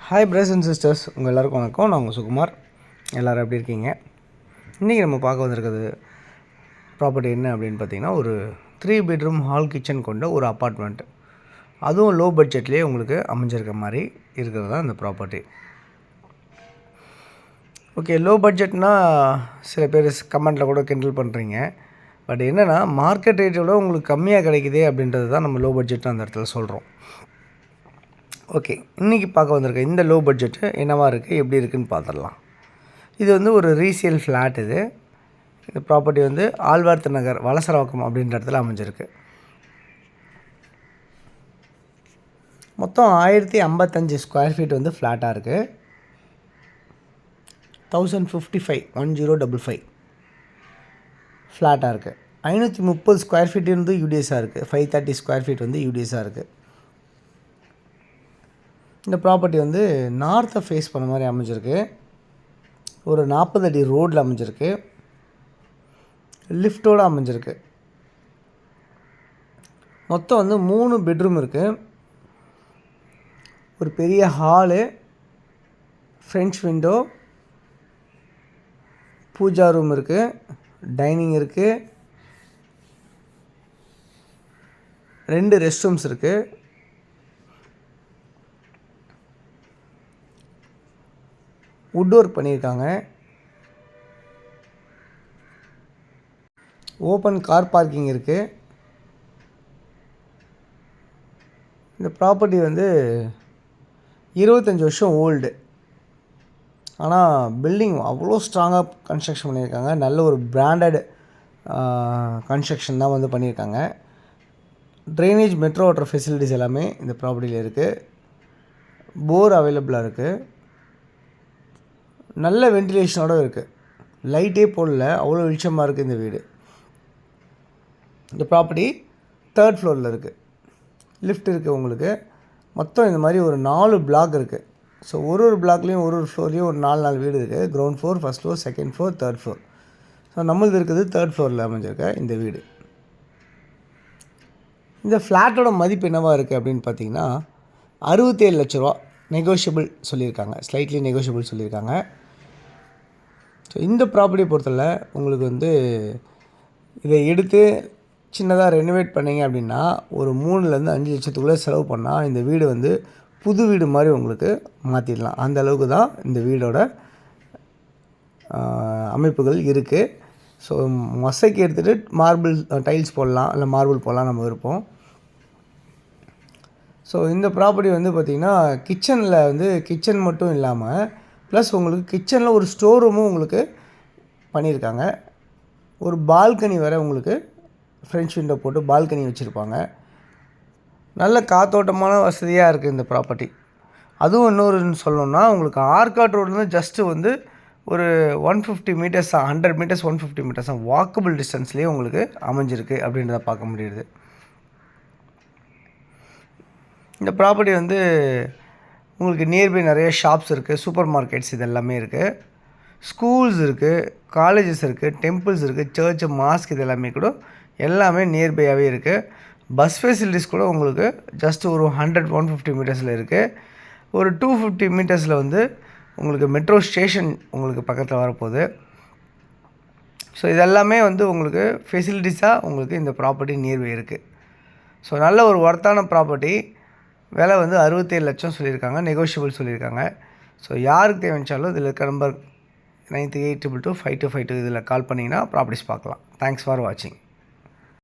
Hi brothers and sisters, உங்கள் எல்லாருக்கும் வணக்கம். நான் உங்கள் சுகுமார். எல்லோரும் எப்படி இருக்கீங்க? இன்றைக்கி நம்ம பார்க்க வந்திருக்கிறது ப்ராப்பர்ட்டி என்ன அப்படின்னு பார்த்தீங்கன்னா, ஒரு 3 பெட்ரூம் ஹால் கிச்சன் கொண்ட ஒரு அப்பார்ட்மெண்ட். அதுவும் லோ பட்ஜெட்லேயே உங்களுக்கு அமைஞ்சிருக்க மாதிரி இருக்கிறது தான் இந்த ப்ராப்பர்ட்டி. ஓகே, லோ பட்ஜெட்னால் சில பேர் கமெண்ட்டில் கூட கிண்டல் பண்ணுறீங்க. பட் என்னென்னா, மார்க்கெட் ரேட்டை விட உங்களுக்கு கம்மியாக கிடைக்குது அப்படின்றது தான் நம்ம லோ பட்ஜெட் அந்த இடத்துல சொல்கிறோம். ஓகே, இன்றைக்கி பார்க்க வந்திருக்க இந்த லோ பட்ஜெட்டு என்னவா இருக்குது, எப்படி இருக்குதுன்னு பார்த்துடலாம். இது வந்து ஒரு ரீசேல் ஃப்ளாட். இந்த ப்ராப்பர்ட்டி வந்து ஆழ்வார்த்து நகர் வலசரவாக்கம் அப்படின்ற இடத்துல அமைஞ்சிருக்கு. மொத்தம் 1055 ஸ்கொயர் ஃபீட் வந்து ஃப்ளாட்டாக இருக்குது. 1055 ஃப்ளாட்டாக இருக்குது. 530 ஸ்கொயர் ஃபீட் வந்து யூடிஎஸாக இருக்குது. 530 ஸ்கொயர் ஃபீட் வந்து யூடிஎஸாக இருக்குது. இந்த ப்ராப்பர்ட்டி வந்து நார்த்தை ஃபேஸ் பண்ண மாதிரி அமைஞ்சிருக்கு. ஒரு 40 அடி ரோடில் அமைஞ்சிருக்கு. லிஃப்ட்டோடு அமைஞ்சிருக்கு. மொத்தம் வந்து 3 பெட்ரூம் இருக்குது. ஒரு பெரிய hall, French window, pooja room இருக்குது, டைனிங் இருக்குது, 2 ரெஸ்ட் ரூம்ஸ் இருக்குது. வுட் ஒர்க் பண்ணியிருக்காங்க. ஓப்பன் கார் பார்க்கிங் இருக்குது. இந்த ப்ராப்பர்ட்டி வந்து 25 வருஷம் ஓல்டு. ஆனால் பில்டிங் அவ்வளோ ஸ்ட்ராங்காக கன்ஸ்ட்ரக்ஷன் பண்ணியிருக்காங்க. நல்ல ஒரு பிராண்டட் கன்ஸ்ட்ரக்ஷன் தான் வந்து பண்ணியிருக்காங்க. ட்ரைனேஜ், மெட்ரோ வாட்டர் ஃபெசிலிட்டிஸ் எல்லாமே இந்த ப்ராப்பர்ட்டியில் இருக்குது. போர் அவைலபிளாக இருக்குது. நல்ல வென்டிலேஷனோடு இருக்குது. லைட்டே போடல, அவ்வளோ வெளிச்சமாக இருக்குது இந்த வீடு. இந்த ப்ராப்பர்ட்டி 3rd ஃப்ளோரில் இருக்குது. லிஃப்ட் இருக்குது உங்களுக்கு. மொத்தம் இந்த மாதிரி ஒரு 4 பிளாக் இருக்குது. ஸோ ஒரு பிளாக்லேயும் ஒரு ஃப்ளோர்லேயும் ஒரு 4 வீடு இருக்குது. Ground floor, first floor, second floor, 3rd floor. So நம்மளது இருக்குது 3rd ஃப்ளோரில் அமைஞ்சிருக்க இந்த வீடு. இந்த ஃப்ளாட்டோட மதிப்பு என்னவாக இருக்குது அப்படின்னு பார்த்தீங்கன்னா 67 லட்ச ரூபா. நெகோஷியபிள் சொல்லியிருக்காங்க, ஸ்லைட்லி நெகோஷியபிள் சொல்லியிருக்காங்க. ஸோ இந்த ப்ராப்பர்ட்டியை பொறுத்தவரை உங்களுக்கு வந்து இதை எடுத்து சின்னதாக ரெனோவேட் பண்ணிங்க அப்படின்னா ஒரு 3-5 லட்சத்துக்குள்ளே செலவு பண்ணால் இந்த வீடு வந்து புது வீடு மாதிரி உங்களுக்கு மாற்றிடலாம். அந்த அளவுக்கு தான் இந்த வீடோட அமைப்புகள் இருக்குது. ஸோ மொசைக்கு எடுத்துகிட்டு மார்பிள் டைல்ஸ் போடலாம், இல்லை மார்பிள் போடலாம், நம்ம விருப்பம். ஸோ இந்த ப்ராப்பர்ட்டி வந்து பார்த்திங்கன்னா கிச்சனில் வந்து கிச்சன் மட்டும் இல்லாமல் ப்ளஸ் உங்களுக்கு கிச்சனில் ஒரு ஸ்டோர் ரூமும் உங்களுக்கு பண்ணியிருக்காங்க. ஒரு பால்கனி வேறு உங்களுக்கு ஃப்ரெஞ்ச் விண்டோ போட்டு பால்கனி வச்சுருப்பாங்க. நல்ல காத்தோட்டமான வசதியாக இருக்குது இந்த ப்ராப்பர்ட்டி. அதுவும் இன்னொரு சொல்லணுன்னா உங்களுக்கு ஆர்காட் ரோட்லேருந்து ஜஸ்ட்டு வந்து ஒரு 150 மீட்டர்ஸ் தான், 100 மீட்டர்ஸ் 150 மீட்டர்ஸ் தான் வாக்கபிள் டிஸ்டன்ஸ்லேயே உங்களுக்கு அமைஞ்சிருக்கு அப்படின்றத பார்க்க முடியுது. இந்த ப்ராப்பர்ட்டி வந்து உங்களுக்கு நியர்பை நிறைய ஷாப்ஸ் இருக்குது, சூப்பர் மார்க்கெட்ஸ் இது எல்லாமே இருக்குது, ஸ்கூல்ஸ் இருக்குது, காலேஜஸ் இருக்குது, டெம்பிள்ஸ் இருக்குது, சர்ச்சு, மாஸ்க் இது எல்லாமே கூட எல்லாமே நியர்பையாகவே இருக்குது. பஸ் ஃபெசிலிட்டிஸ் கூட உங்களுக்கு ஜஸ்ட் ஒரு 100-150 மீட்டர்ஸில் இருக்குது. ஒரு 250 மீட்டர்ஸில் வந்து உங்களுக்கு மெட்ரோ ஸ்டேஷன் உங்களுக்கு பக்கத்தில் வரப்போகுது. ஸோ இதெல்லாமே வந்து உங்களுக்கு ஃபெசிலிட்டிஸாக உங்களுக்கு இந்த ப்ராப்பர்ட்டி நியர்பை இருக்குது. ஸோ நல்ல ஒரு ஒர்த்தான ப்ராப்பர்ட்டி. விலை வந்து 67 லட்சம் சொல்லியிருக்காங்க, நெகோஷியபிள் சொல்லியிருக்காங்க. ஸோ யாருக்கு தேவைச்சாலும் இதில் இருக்க நம்பர் 9822525252 இதில் கால் பண்ணிங்கன்னா ப்ராப்பர்ட்டிஸ் பார்க்கலாம். தேங்க்ஸ் ஃபார் வாட்சிங்.